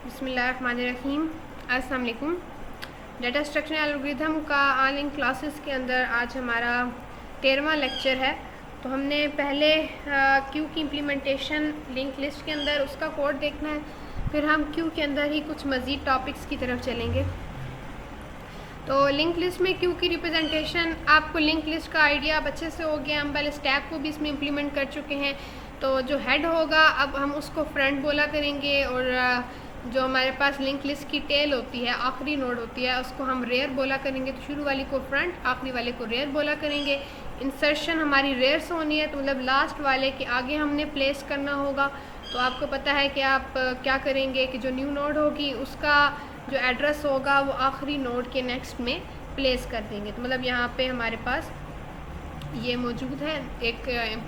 बिस्मिल्लाहिर्रहमानिर्रहीम। अस्सलाम वालेकुम। डाटा स्ट्रक्चर एल्गोरिथम का ऑनलाइन क्लासेस के अंदर आज हमारा 13वां लेक्चर है। तो हमने पहले क्यू की इम्प्लीमेंटेशन लिंक लिस्ट के अंदर उसका कोड देखना है, फिर हम क्यू के अंदर ही कुछ मज़ीद टॉपिक्स की तरफ चलेंगे। तो लिंक लिस्ट में क्यू की रिप्रेजेंटेशन, आपको लिंक लिस्ट का आइडिया अब अच्छे से हो गया। हम पहले स्टैक को भी इसमें इम्प्लीमेंट कर चुके हैं। तो जो हेड होगा अब हम उसको फ्रंट बोला करेंगे, और जो हमारे पास लिंक लिस्ट की टेल होती है, आखिरी नोड होती है, उसको हम रेयर बोला करेंगे। तो शुरू वाली को फ्रंट, आखिरी वाले को रेयर बोला करेंगे। इंसर्शन हमारी रेयर से होनी है, तो मतलब लास्ट वाले के आगे हमने प्लेस करना होगा। तो आपको पता है कि आप क्या करेंगे कि जो न्यू नोड होगी उसका जो एड्रेस होगा वो आखिरी नोड के नेक्स्ट में प्लेस कर देंगे। तो मतलब यहाँ पे हमारे पास ये मौजूद है एक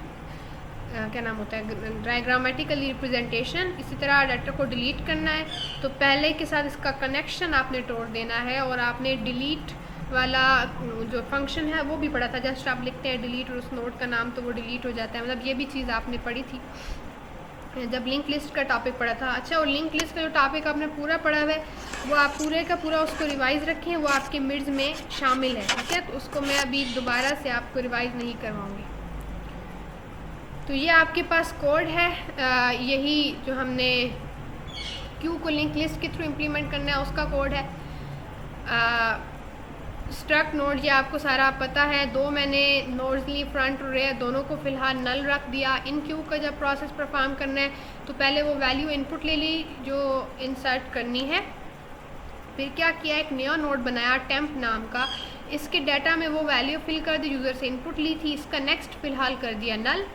क्या नाम होता है, डायग्रामेटिकली रिप्रेजेंटेशन। इसी तरह डाटा को डिलीट करना है तो पहले के साथ इसका कनेक्शन आपने तोड़ देना है, और आपने डिलीट वाला जो फंक्शन है वो भी पढ़ा था। जस्ट आप लिखते हैं डिलीट और उस नोड का नाम, तो वो डिलीट हो जाता है। मतलब ये भी चीज़ आपने पढ़ी थी जब लिंक लिस्ट का टॉपिक पढ़ा था। अच्छा, और लिंक लिस्ट का जो टॉपिक आपने पूरा पढ़ा हुआ है वो आप पूरे का पूरा उसको रिवाइज़ रखें, वो आपके मिड्स में शामिल है, ठीक है। तो उसको मैं अभी दोबारा से आपको रिवाइज़ नहीं करवाऊँगी। तो ये आपके पास कोड है, यही जो हमने क्यू को लिंक लिस्ट के थ्रू इम्प्लीमेंट करना है उसका कोड है। स्ट्रक्ट नोड, ये आपको सारा पता है। दो मैंने नोड्स ली, फ्रंट और रेयर, दोनों को फ़िलहाल नल रख दिया। इन क्यू का जब प्रोसेस परफॉर्म करना है तो पहले वो वैल्यू इनपुट ले ली जो इंसर्ट करनी है। फिर क्या किया, एक नया नोड बनाया टेम्प नाम का, इसके डाटा में वो वैल्यू फिल कर दी, यूज़र से इनपुट ली थी, इसका नेक्स्ट फ़िलहाल कर दिया नल।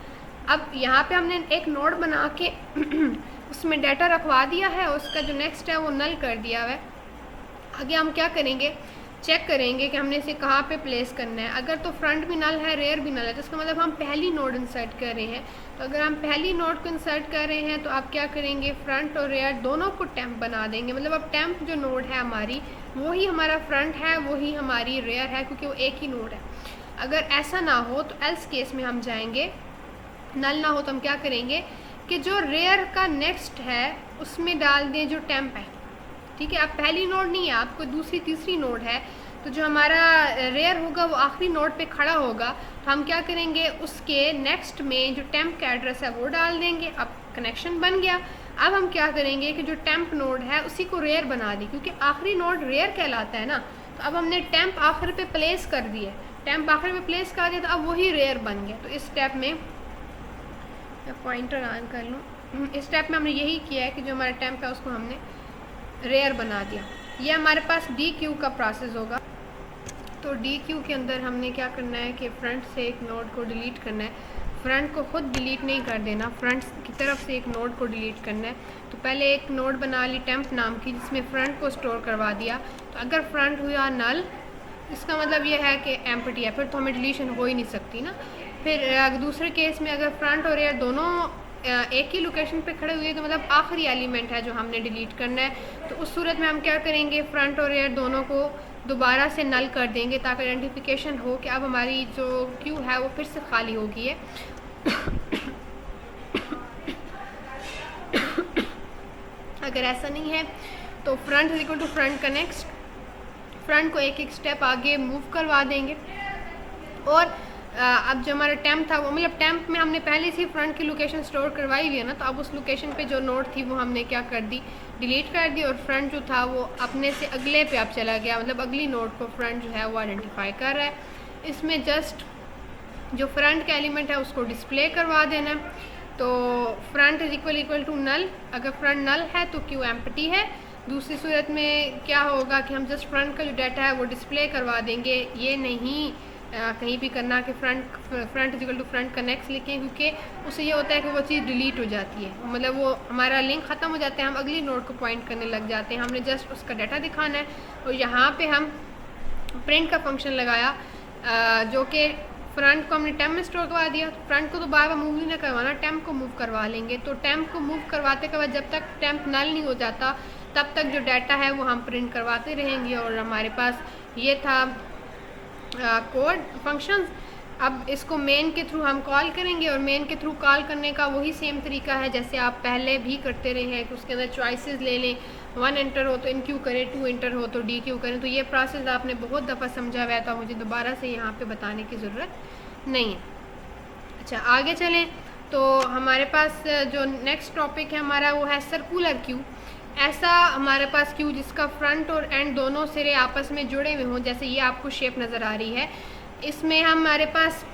अब यहाँ पे हमने एक नोड बना के उसमें डाटा रखवा दिया है, उसका जो नेक्स्ट है वो नल कर दिया है। आगे हम क्या करेंगे, चेक करेंगे कि हमने इसे कहाँ पे प्लेस करना है। अगर तो फ्रंट भी नल है, रेयर भी नल है, तो इसका मतलब हम पहली नोड इंसर्ट कर रहे हैं। तो अगर हम पहली नोड को इंसर्ट कर रहे हैं तो आप क्या करेंगे, फ्रंट और रेयर दोनों को टेम्प बना देंगे। मतलब अब टेम्प जो नोड है हमारी, वही हमारा फ्रंट है, वही हमारी रेयर है, क्योंकि वो एक ही नोड है। अगर ऐसा ना हो तो एल्स केस में हम जाएंगे, नल ना हो तो हम क्या करेंगे कि जो रेयर का नेक्स्ट है उसमें डाल दें जो टेम्प है, ठीक है। अब पहली नोड नहीं है, आपको दूसरी तीसरी नोड है, तो जो हमारा रेयर होगा वो आखिरी नोड पे खड़ा होगा। तो हम क्या करेंगे, उसके नेक्स्ट में जो टेम्प का एड्रेस है वो डाल देंगे। अब कनेक्शन बन गया। अब हम क्या करेंगे कि जो टेम्प नोड है उसी को रेयर बना दी, क्योंकि आखिरी नोड रेयर कहलाता है ना। तो अब हमने टेम्प आखिर पे प्लेस कर दिए, टेम्प आखिर पे प्लेस कर दिया, तो अब वही रेयर बन गया। तो इस स्टेप में पॉइंटर ऑन कर लूँ, इस स्टेप में हमने यही किया है कि जो हमारा टेम्प है उसको हमने रेयर बना दिया। ये हमारे पास डी क्यू का प्रोसेस होगा। तो डी क्यू के अंदर हमने क्या करना है कि फ्रंट से एक नोड को डिलीट करना है। फ्रंट को खुद डिलीट नहीं कर देना, फ्रंट की तरफ से एक नोड को डिलीट करना है। तो पहले एक नोड बना ली टेम्प नाम की, जिसमें फ्रंट को स्टोर करवा दिया। तो अगर फ्रंट हुआ नल, इसका मतलब ये है कि एम्प्टी है, फिर तो हमें डिलीशन हो ही नहीं सकती ना। फिर दूसरे केस में अगर फ्रंट और रेयर दोनों एक ही लोकेशन पे खड़े हुए, तो मतलब आखिरी एलिमेंट है जो हमने डिलीट करना है। तो उस सूरत में हम क्या करेंगे, फ्रंट और रेयर दोनों को दोबारा से नल कर देंगे, ताकि आइडेंटिफिकेशन हो कि अब हमारी जो क्यू है वो फिर से खाली हो गई है। अगर ऐसा नहीं है तो front is equal to front का नेक्स्ट, फ्रंट को एक एक स्टेप आगे मूव करवा देंगे। और अब जो हमारा टेम्प था वो, मतलब टेम्प में हमने पहले से ही फ्रंट की लोकेशन स्टोर करवाई हुई है ना, तो अब उस लोकेशन पे जो नोड थी वो हमने क्या कर दी, डिलीट कर दी। और फ्रंट जो था वो अपने से अगले पे अब चला गया, मतलब अगली नोड को फ्रंट जो है वो आइडेंटिफाई कर रहा है। इसमें जस्ट जो फ्रंट का एलिमेंट है उसको डिस्प्ले करवा देना। तो front is equal to null, अगर फ्रंट नल है तो क्यू एम्प्टी है। दूसरी सूरत में क्या होगा कि हम जस्ट फ्रंट का जो डाटा है वो डिस्प्ले करवा देंगे। ये नहीं कहीं भी करना कि front is equal to front का नेक्स्ट लिखें, क्योंकि उससे ये होता है कि वो चीज़ डिलीट हो जाती है, मतलब वो हमारा लिंक ख़त्म हो जाता है, हम अगली नोड को पॉइंट करने लग जाते हैं। हमने जस्ट उसका डाटा दिखाना है। और यहाँ पे हम प्रिंट का फंक्शन लगाया, जो कि फ्रंट को हमने टेम्प में स्टोर करवा दिया। फ्रंट को तो बार बार मूव नहीं ना करवाना, टेम्प को मूव करवा लेंगे। तो टेम्प को मूव करवाते के बाद जब तक टेम्प नल नहीं हो जाता तब तक जो डाटा है वो हम प्रिंट करवाते रहेंगे। और हमारे पास ये था कोड फंक्शंस। अब इसको मेन के थ्रू हम कॉल करेंगे और मेन के थ्रू कॉल करने का वही सेम तरीका है जैसे आप पहले भी करते रहे हैं कि उसके अंदर चॉइसेस ले लें, 1 एंटर हो तो इन क्यू करें, 2 एंटर हो तो डी क्यू करें। तो ये प्रोसेस आपने बहुत दफ़ा समझा हुआ है तो मुझे दोबारा से यहाँ पे बताने की ज़रूरत नहीं है। अच्छा आगे चलें तो हमारे पास जो नेक्स्ट टॉपिक है हमारा वो है सर्कुलर क्यू। ऐसा हमारे पास क्यू जिसका फ्रंट और एंड दोनों सिरे आपस में जुड़े हुए हों, जैसे ये आपको शेप नज़र आ रही है। इसमें हमारे पास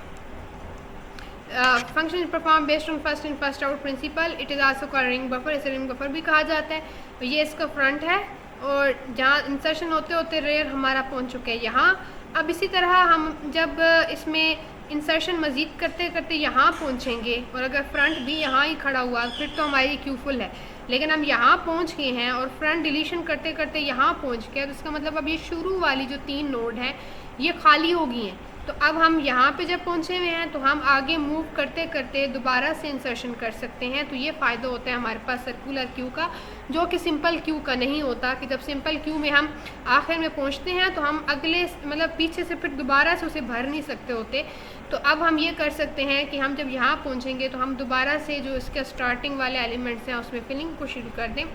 function perform based on first in first out principle, it is also called ring buffer, इसे रिंग बफर भी कहा जाता है। तो ये इसका फ्रंट है और जहाँ इंसर्शन होते होते रेयर हमारा पहुँच चुके हैं यहाँ। अब इसी तरह हम जब इसमें इंसर्शन मज़ीद करते करते यहाँ पहुँचेंगे और अगर फ्रंट भी यहाँ ही खड़ा हुआ फिर तो हमारी क्यू फुल है, लेकिन हम यहाँ पहुँच गए हैं और फ्रंट डिलीशन करते करते यहाँ पहुँच गए तो इसका मतलब अब ये शुरू वाली जो 3 नोड हैं ये खाली हो गई हैं। तो अब हम यहाँ पे जब पहुँचे हुए हैं तो हम आगे मूव करते करते दोबारा से इंसर्शन कर सकते हैं। तो ये फ़ायदा होता है हमारे पास सर्कुलर क्यू का, जो कि सिंपल क्यू का नहीं होता कि जब सिंपल क्यू में हम आखिर में पहुँचते हैं तो हम अगले मतलब पीछे से फिर दोबारा से उसे भर नहीं सकते होते। तो अब हम ये कर सकते हैं कि हम जब यहाँ पहुँचेंगे तो हम दोबारा से जो इसके स्टार्टिंग वाले एलिमेंट्स हैं उसमें फिलिंग को शुरू कर दें।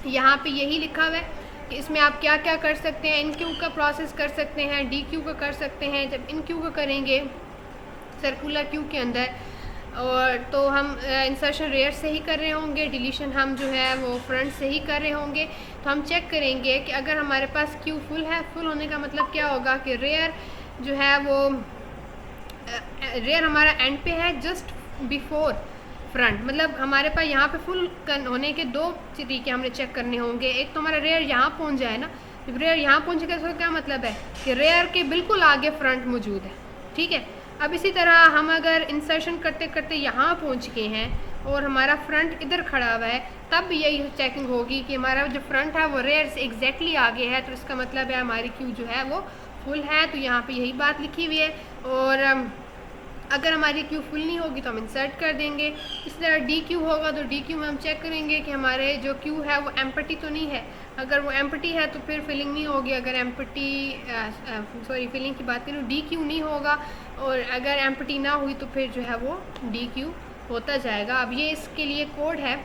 यहाँ पे यही लिखा हुआ है कि इसमें आप क्या क्या कर सकते हैं, इन क्यू का प्रोसेस कर सकते हैं, डी क्यू का कर सकते हैं। जब इन क्यू का करेंगे सर्कुलर क्यू के अंदर और तो हम इंसर्शन रेयर से ही कर रहे होंगे, डिलीशन हम जो है वो फ्रंट से ही कर रहे होंगे। तो हम चेक करेंगे कि अगर हमारे पास क्यू फुल है, फुल होने का मतलब क्या होगा कि रेयर जो है वो रेयर हमारा एंड पे है जस्ट बिफोर फ्रंट, मतलब हमारे पास यहाँ पे फुल होने के 2 तरीके हमने चेक करने होंगे। एक तो हमारा रेयर यहाँ पहुँच जाए ना, जब रेयर यहाँ पहुँचेगा तो क्या मतलब है कि रेयर के बिल्कुल आगे फ्रंट मौजूद है, ठीक है। अब इसी तरह हम अगर इंसर्शन करते करते यहाँ पहुँच गए हैं और हमारा फ्रंट इधर खड़ा हुआ है तब यही चेकिंग होगी कि हमारा जो फ्रंट है वो रेयर से एग्जैक्टली आगे है, तो इसका मतलब है हमारी क्यू जो है वो फुल है। तो यहाँ पे यही बात लिखी हुई है। और अगर हमारी क्यू फुल नहीं होगी तो हम इंसर्ट कर देंगे। इसी तरह डी क्यू होगा तो डी क्यू में हम चेक करेंगे कि हमारे जो क्यू है वो एम्प्टी तो नहीं है। अगर वो एम्प्टी है तो फिर फिलिंग नहीं होगी। अगर एम्प्टी फिलिंग की बात करूँ डी क्यू नहीं होगा, और अगर एम्प्टी ना हुई तो फिर जो है वो डी क्यू होता जाएगा। अब ये इसके लिए कोड है।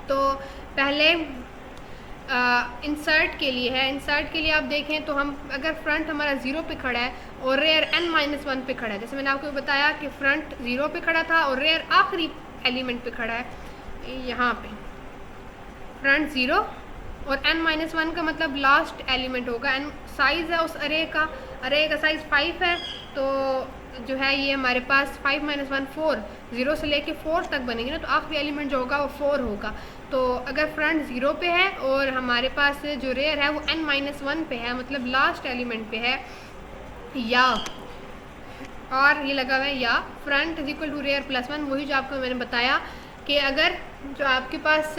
तो पहले इंसर्ट के लिए है। इंसर्ट के लिए आप देखें तो हम अगर फ्रंट हमारा 0 पे खड़ा है और रेयर n-1 पे खड़ा है, जैसे मैंने आपको बताया कि फ्रंट 0 पे खड़ा था और रेयर आखिरी एलिमेंट पे खड़ा है। यहाँ पे फ्रंट 0 और n-1 का मतलब लास्ट एलिमेंट होगा। एन साइज़ है उस अरे का साइज़ 5 है, तो जो है ये हमारे पास 5-1 4, 0 से लेके 4 तक बनेंगे ना, तो आखिरी एलिमेंट जो होगा वो 4 होगा। तो अगर फ्रंट 0 पे है और हमारे पास जो रेयर है वो n-1 पे है, मतलब लास्ट एलिमेंट पे है, या और ये लगा हुआ है या front is equal to rear +1, वही जो आपको मैंने बताया कि अगर जो आपके पास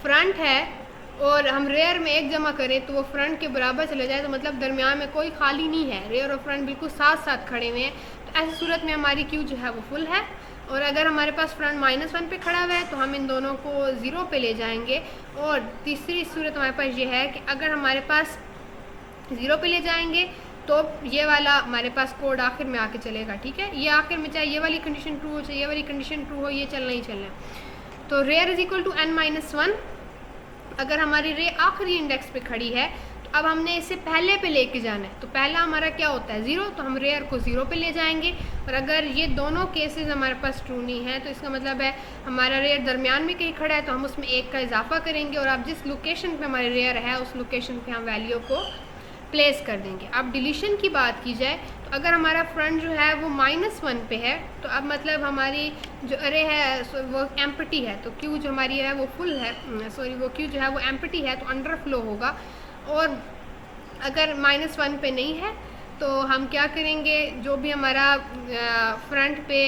फ्रंट है और हम रेयर में 1 जमा करें तो वो फ्रंट के बराबर चले जाए, तो मतलब दरमियान में कोई खाली नहीं है, रेयर और फ्रंट बिल्कुल साथ साथ खड़े हुए हैं। तो ऐसी सूरत में हमारी क्यू जो है वो फुल है। और अगर हमारे पास फ्रंट -1 पे खड़ा हुआ है तो हम इन दोनों को 0 पे ले जाएंगे। और तीसरी सूरत हमारे पास ये है कि अगर हमारे पास 0 पे ले जाएंगे तो ये वाला हमारे पास कोड आखिर में आके चलेगा, ठीक है। ये आखिर में चाहे ये वाली कंडीशन ट्रू हो चाहे ये वाली कंडीशन ट्रू हो, ये चलना ही चलना है। तो rear is equal to n-1, अगर हमारी रे आखिरी इंडेक्स पे खड़ी है तो अब हमने इसे पहले पे लेके जाना है। तो पहला हमारा क्या होता है 0, तो हम रेयर को 0 पे ले जाएंगे। और अगर ये दोनों केसेस हमारे पास ट्रू नहीं है तो इसका मतलब है हमारा रेयर दरमियान में कहीं खड़ा है, तो हम उसमें 1 का इजाफा करेंगे और अब जिस लोकेशन पे हमारे रेयर है उस लोकेशन पे हम वैल्यू को प्लेस कर देंगे। अब डिलीशन की बात की जाए तो अगर हमारा फ्रंट जो है वो -1 पे है तो अब मतलब हमारी जो अरे है वो एम्प्टी है, तो क्यू जो हमारी है वो फुल है, वो क्यू जो है वो एम्प्टी है तो अंडरफ्लो होगा। और अगर -1 पे नहीं है तो हम क्या करेंगे, जो भी हमारा फ्रंट पे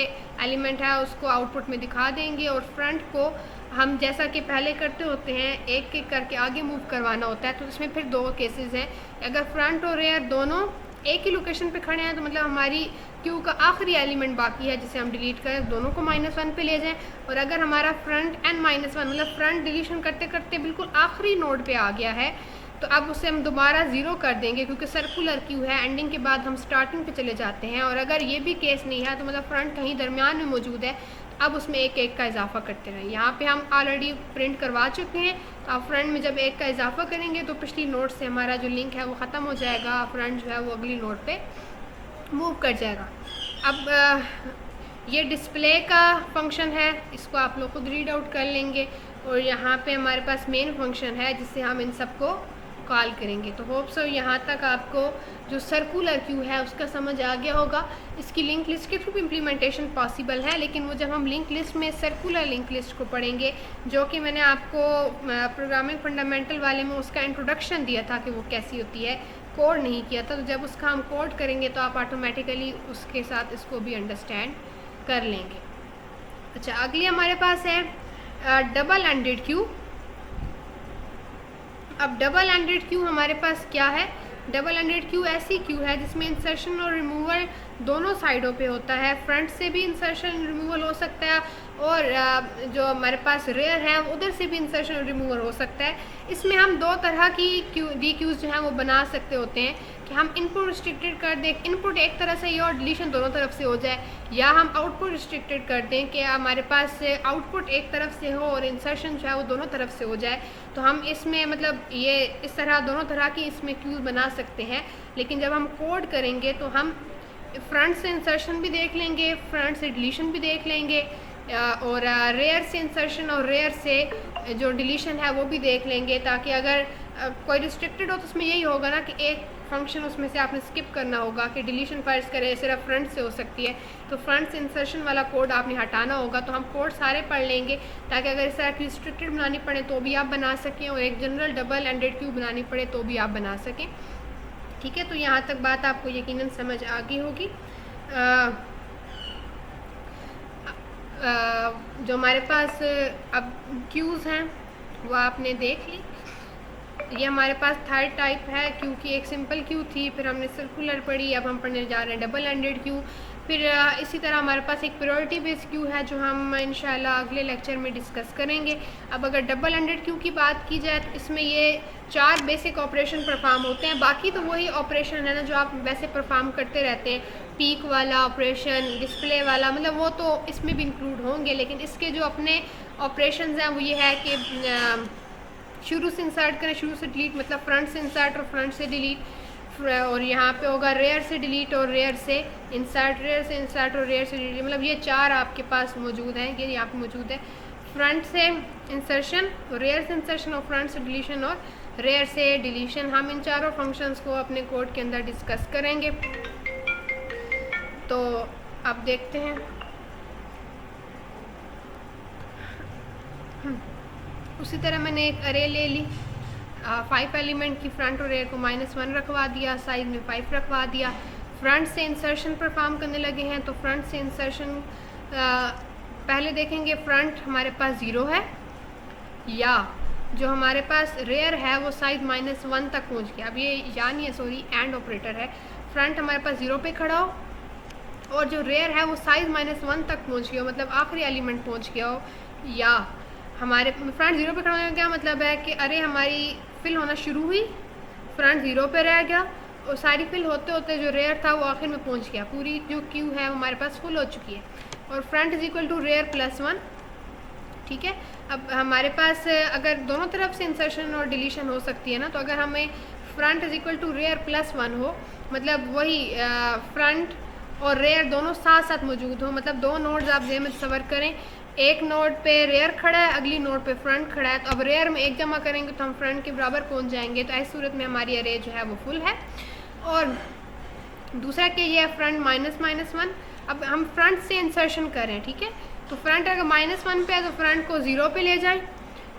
एलिमेंट है उसको आउटपुट में दिखा देंगे और फ्रंट को हम जैसा कि पहले करते होते हैं एक एक करके आगे मूव करवाना होता है। तो इसमें फिर 2 केसेस हैं। अगर फ्रंट और रेयर दोनों एक ही लोकेशन पे खड़े हैं तो मतलब हमारी क्यू का आखिरी एलिमेंट बाकी है जिसे हम डिलीट करें, दोनों को -1 पे ले जाएं। और अगर हमारा फ्रंट n-1 मतलब फ्रंट डिलीशन करते करते बिल्कुल आखिरी नोड पे आ गया है तो अब उसे हम दोबारा ज़ीरो कर देंगे क्योंकि सर्कुलर क्यू है, एंडिंग के बाद हम स्टार्टिंग पे चले जाते हैं। और अगर ये भी केस नहीं है तो मतलब फ्रंट कहीं दरमियान में मौजूद है, तो अब उसमें एक एक का इजाफा करते रहें। यहाँ पे हम ऑलरेडी प्रिंट करवा चुके हैं, तो आप फ्रंट में जब एक का इजाफा करेंगे तो पिछली नोट से हमारा जो लिंक है वो ख़त्म हो जाएगा, फ्रंट जो है वो अगली नोट पे मूव कर जाएगा। अब ये डिस्प्ले का फंक्शन है, इसको आप लोग खुद रीड आउट कर लेंगे। और यहाँ पे हमारे पास मेन फंक्शन है जिससे हम इन सबको कॉल करेंगे। तो होप सो यहाँ तक आपको जो सर्कुलर क्यू है उसका समझ आ गया होगा। इसकी लिंक लिस्ट के थ्रू भी इम्प्लीमेंटेशन पॉसिबल है, लेकिन वो जब हम लिंक लिस्ट में सर्कुलर लिंक लिस्ट को पढ़ेंगे, जो कि मैंने आपको प्रोग्रामिंग फंडामेंटल वाले में उसका इंट्रोडक्शन दिया था कि वो कैसी होती है, कोड नहीं किया था। तो जब उसका हम कोड करेंगे तो आप ऑटोमेटिकली उसके साथ इसको भी अंडरस्टैंड कर लेंगे। अच्छा, अगली हमारे पास है डबल एंडेड क्यू। अब डबल एंडेड क्यू हमारे पास क्या है? डबल एंडेड क्यू ऐसी क्यू है जिसमें इंसर्शन और रिमूवल दोनों साइडों पे होता है। फ्रंट से भी इंसर्शन रिमूवल हो सकता है और जो हमारे पास रेयर है उधर से भी इंसर्शन और रिमूवल हो सकता है। इसमें हम दो तरह की डी क्यूज़ जो हैं वो बना सकते होते हैं कि हम इनपुट रिस्ट्रिक्टेड कर दें, इनपुट एक तरह से और डिलीशन दोनों तरफ से हो जाए, या हम आउटपुट रिस्ट्रिक्टेड कर दें कि हमारे पास आउटपुट एक तरफ से हो और इंसर्शन जो है वो दोनों तरफ से हो जाए। तो हम इसमें मतलब ये इस तरह दोनों तरह की इसमें क्यूज़ बना सकते हैं। लेकिन जब हम कोड करेंगे तो हम फ्रंट से इंसर्शन भी देख लेंगे, फ्रंट से डिलीशन भी देख लेंगे, और रेयर से इंसर्शन और रेयर से जो डिलीशन है वो भी देख लेंगे, ताकि अगर कोई रिस्ट्रिक्टेड हो तो उसमें यही होगा ना कि एक फंक्शन उसमें से आपने स्किप करना होगा कि डिलीशन फर्स्ट करे, सिर्फ फ्रंट से हो सकती है, तो फ्रंट से इंसर्शन वाला कोड आपने हटाना होगा। तो हम कोड सारे पढ़ लेंगे ताकि अगर इस तरह की रिस्ट्रिक्टेड बनानी पड़े तो भी आप बना सकें, और एक जनरल डबल एंडेड क्यू बनानी पड़े तो भी आप बना सकें। ठीक है, तो यहाँ तक बात आपको यकीनन समझ आ गई होगी। जो हमारे पास अब क्यूज़ हैं वो आपने देख ली। ये हमारे पास थर्ड टाइप है, क्योंकि एक सिंपल क्यू थी, फिर हमने सर्कुलर पढ़ी, अब हम पढ़ने जा रहे हैं डबल एंडेड क्यू। फिर इसी तरह हमारे पास एक प्रायोरिटी बेस्ड क्यू है जो हम इंशाल्लाह अगले लेक्चर में डिस्कस करेंगे। अब अगर डबल एंडेड क्यू की बात की जाए तो इसमें ये 4 बेसिक ऑपरेशन परफॉर्म होते हैं। बाकी तो वही ऑपरेशन है ना जो आप वैसे परफॉर्म करते रहते हैं, पीक वाला ऑपरेशन, डिस्प्ले वाला, मतलब वो तो इसमें भी इंक्लूड होंगे। लेकिन इसके जो अपने ऑपरेशन हैं वो ये है कि शुरू से इंसर्ट करें, शुरू से डिलीट, मतलब फ्रंट से इंसर्ट और फ्रंट से डिलीट, और यहाँ पे होगा रेयर से डिलीट और रेयर से इंसर्ट, रेयर से इंसर्ट और रेयर से डिलीट। मतलब ये 4 आपके पास मौजूद हैं, ये यहाँ पे मौजूद है। फ्रंट से इंसर्शन, रेयर से इंसर्शन और फ्रंट से डिलीशन और रेयर से डिलीशन। हम इन चारों फंक्शंस को अपने कोड के अंदर डिस्कस करेंगे। तो अब देखते हैं। उसी तरह मैंने एक अरे ले ली, 5 एलिमेंट की, फ्रंट और रेयर को -1 रखवा दिया, साइज में 5 रखवा दिया। फ्रंट से इंसर्शन परफॉर्म करने लगे हैं, तो फ्रंट से इंसर्शन पहले देखेंगे फ्रंट हमारे पास 0 है, या जो हमारे पास रेयर है वो साइज -1 तक पहुंच गया। अब ये या नहीं है, सॉरी, एंड ऑपरेटर है। फ्रंट हमारे पास 0 पे खड़ा हो और जो रेयर है वो साइज -1 तक पहुंच गया हो, मतलब आखिरी एलिमेंट पहुंच गया हो। या हमारे फ्रंट 0 पे खड़ा होने का क्या मतलब है कि अरे हमारी फिल होना शुरू हुई, फ्रंट 0 पे रह गया और सारी फिल होते होते जो रेयर था वो आखिर में पहुंच गया, पूरी जो क्यू है वो हमारे पास फुल हो चुकी है। और front is equal to rear +1। ठीक है, अब हमारे पास अगर दोनों तरफ से इंसर्शन और डिलीशन हो सकती है ना, तो अगर हमें front is equal to rear +1 हो, मतलब वही फ्रंट और रेयर दोनों साथ साथ मौजूद हो, मतलब 2 नोड्स आप जेब में तस्वर करें, एक नोड पे रेयर खड़ा है, अगली नोड पे फ्रंट खड़ा है। तो अब रेयर में एक जमा करेंगे तो हम फ्रंट के बराबर पहुंच जाएंगे, तो ऐसी सूरत में हमारी अरे जो है वो फुल है। और दूसरा कि ये है फ्रंट -1। अब हम फ्रंट से इंसर्शन करें, ठीक है, तो फ्रंट अगर -1 पे है तो फ्रंट को 0 पे ले जाएं,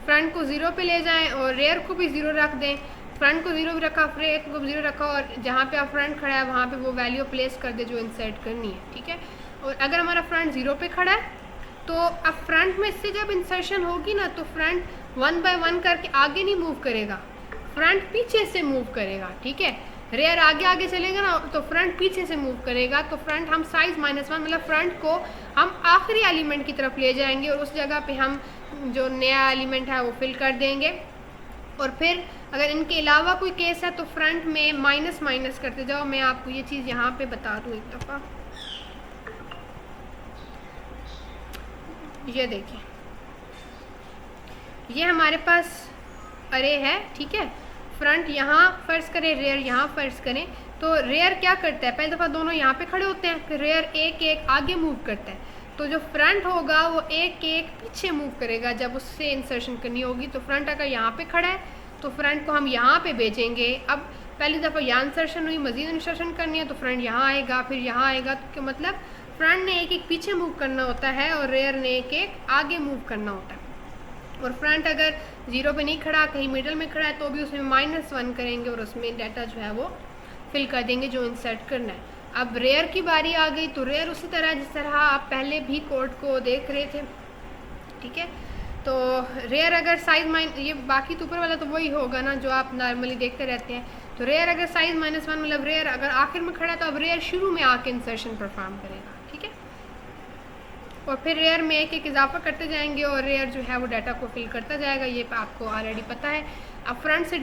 फ्रंट को 0 पे ले जाएं और रेयर को भी 0 रख दें। फ्रंट को 0 भी रखा, रेयर को भी 0 रखा, और जहाँ पे आप फ्रंट खड़ा है वहाँ पे वो वैल्यू प्लेस कर दे जो इंसर्ट करनी है। ठीक है, और अगर हमारा फ्रंट 0 पे खड़ा है तो अब फ्रंट में से जब इंसर्शन होगी ना तो फ्रंट 1 बाय 1 करके आगे नहीं मूव करेगा, फ्रंट पीछे से मूव करेगा। ठीक है, रेयर आगे आगे चलेगा ना तो फ्रंट पीछे से मूव करेगा। तो फ्रंट हम साइज -1, मतलब फ्रंट को हम आखिरी एलिमेंट की तरफ ले जाएंगे और उस जगह पे हम जो नया एलिमेंट है वो फिल कर देंगे। और फिर अगर इनके अलावा कोई केस है तो फ्रंट में माइनस माइनस करते जाओ। मैं आपको ये चीज़ यहाँ पे बता दूँ एक दफ़ा, ये देखिए, ये हमारे पास अरे है, ठीक है। फ्रंट यहाँ फ़र्ज़ करें, रेयर यहाँ फ़र्ज़ करें, तो रेयर क्या करता है, पहली दफ़ा दोनों यहाँ पे खड़े होते हैं, फिर रेयर एक एक आगे मूव करता है, तो जो फ्रंट होगा वो एक एक पीछे मूव करेगा जब उससे इंसर्शन करनी होगी। तो फ्रंट अगर यहाँ पे खड़ा है तो फ्रंट को हम यहाँ पे भेजेंगे। अब पहली दफ़ा यहाँ इंसर्शन हुई, मज़ीद इंसर्शन करनी है तो फ्रंट यहाँ आएगा, फिर यहाँ आएगा, तो मतलब फ्रंट ने एक एक पीछे मूव करना होता है और रेयर ने एक एक आगे मूव करना होता है। और फ्रंट अगर 0 पे नहीं खड़ा, कहीं मिडल में खड़ा है, तो भी उसमें -1 करेंगे और उसमें डाटा जो है वो फिल कर देंगे जो इंसर्ट करना है। अब रेयर की बारी आ गई, तो रेयर उसी तरह जिस तरह आप पहले भी कोड को देख रहे थे, ठीक है। तो रेयर अगर साइज ये बाकी तो ऊपर वाला तो वही होगा ना जो आप नॉर्मली देखते रहते हैं। तो रेयर अगर साइज -1 मतलब रेयर अगर आखिर में खड़ा है तो अब रेयर शुरू में आके इंसर्शन परफॉर्म करेगा, ठीक है। और फिर रेयर में एक एक इजाफा करते जाएंगे और रेयर जो है वो डाटा को फिल करता जाएगा, ये आपको ऑलरेडी पता है। अब फ्रंट से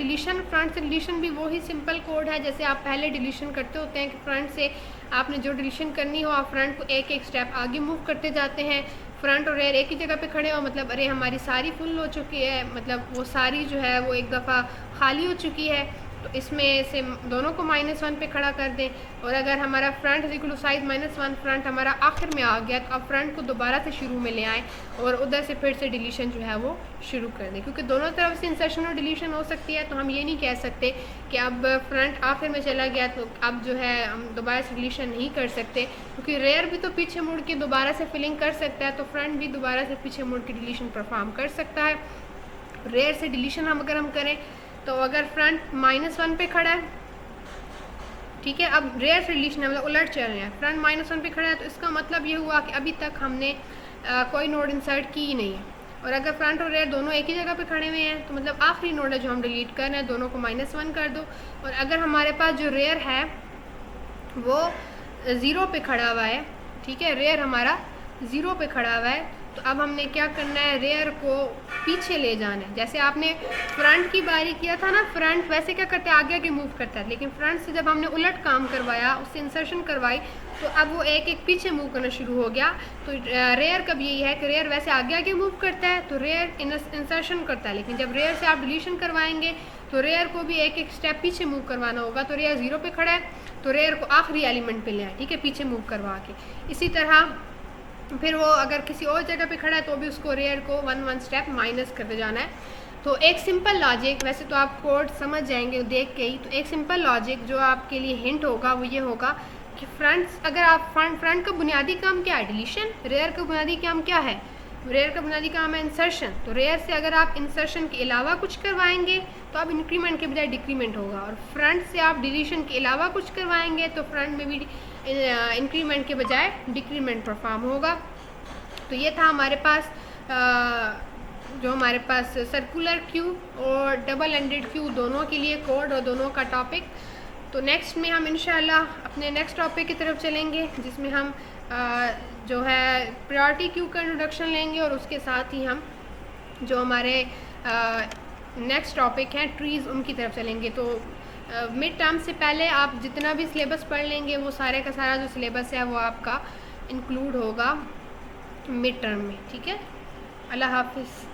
डिलीशन भी वही सिंपल कोड है जैसे आप पहले डिलीशन करते होते हैं कि फ्रंट से आपने जो डिलीशन करनी हो आप फ्रंट को एक एक स्टेप आगे मूव करते जाते हैं। फ्रंट और रेयर एक ही जगह पे खड़े हो, मतलब अरे हमारी सारी फुल हो चुकी है, मतलब वो सारी जो है वो एक दफ़ा खाली हो चुकी है, तो इसमें से दोनों को -1 पे खड़ा कर दें। और अगर हमारा फ्रंट इक्वल साइज -1 फ्रंट हमारा आखिर में आ गया तो अब फ्रंट को दोबारा से शुरू में ले आएँ और उधर से फिर से डिलीशन जो है वो शुरू कर दें, क्योंकि दोनों तरफ से इंसर्शन और डिलीशन हो सकती है। तो हम ये नहीं कह सकते कि अब फ्रंट आखिर में चला गया तो अब जो है हम दोबारा से डिलीशन नहीं कर सकते, क्योंकि रेयर भी तो पीछे मुड़ के दोबारा से फिलिंग कर सकता है, तो फ्रंट भी दोबारा से पीछे मुड़ के डिलीशन परफॉर्म कर सकता है। रेयर से डिलीशन अगर हम करें तो अगर फ्रंट -1 पे खड़ा है, ठीक है, अब रेयर से डिलीशन मतलब उलट चल रहे हैं, फ्रंट -1 पे खड़ा है तो इसका मतलब ये हुआ कि अभी तक हमने कोई नोड इंसर्ट की ही नहीं है। और अगर फ्रंट और रेयर दोनों एक ही जगह पे खड़े हुए हैं तो मतलब आखिरी नोड है जो हम डिलीट कर रहे हैं, दोनों को -1 कर दो। और अगर हमारे पास जो रेयर है वो 0 पे खड़ा हुआ है, ठीक है, रेयर हमारा 0 पे खड़ा हुआ है, तो अब हमने क्या करना है, रेयर को पीछे ले जाना है। जैसे आपने फ्रंट की बारी किया था ना, फ्रंट वैसे क्या करते हैं आगे आगे मूव करता है, लेकिन फ्रंट से जब हमने उलट काम करवाया, उससे इंसर्शन करवाई, तो अब वो एक एक पीछे मूव करना शुरू हो गया। तो रेयर कब यही है कि रेयर वैसे आगे आगे मूव करता है तो रेयर इंसर्शन करता है, लेकिन जब रेयर से आप डिलीशन करवाएंगे तो रेयर को भी एक एक स्टेप पीछे मूव करवाना होगा। तो रेयर 0 पे खड़ा है तो रेयर को आखिरी एलिमेंट पे ले आए, ठीक है, पीछे मूव करवा के। इसी तरह फिर वो अगर किसी और जगह पे खड़ा है तो भी उसको रेयर को 1 स्टेप माइनस करते जाना है। तो एक सिंपल लॉजिक, वैसे तो आप कोड समझ जाएंगे देख के ही, तो एक सिंपल लॉजिक जो आपके लिए हिंट होगा वो ये होगा कि अगर आप फ्रंट का बुनियादी काम क्या है, डिलीशन। रेयर का बुनियादी काम क्या है, रेयर का बुनियादी काम है इंसर्शन। तो रेयर से अगर आप इंसर्शन के अलावा कुछ करवाएंगे तो अब इंक्रीमेंट के बजाय डिक्रीमेंट होगा, और फ्रंट से आप डिलीशन के अलावा कुछ करवाएंगे तो फ्रंट में भी इंक्रीमेंट के बजाय डिक्रीमेंट परफॉर्म होगा। तो ये था हमारे पास जो हमारे पास सर्कुलर क्यू और डबल एंडेड क्यू दोनों के लिए कोड और दोनों का टॉपिक। तो नेक्स्ट में हम इंशाल्लाह अपने नेक्स्ट टॉपिक की तरफ चलेंगे जिसमें हम जो है प्रायोरिटी क्यू का इंट्रोडक्शन लेंगे, और उसके साथ ही हम जो हमारे नेक्स्ट टॉपिक हैं ट्रीज़ उनकी तरफ चलेंगे। तो मिड टर्म से पहले आप जितना भी सिलेबस पढ़ लेंगे वो सारे का सारा जो सिलेबस है वो आपका इंक्लूड होगा मिड टर्म में, ठीक है। अल्लाह हाफिज़।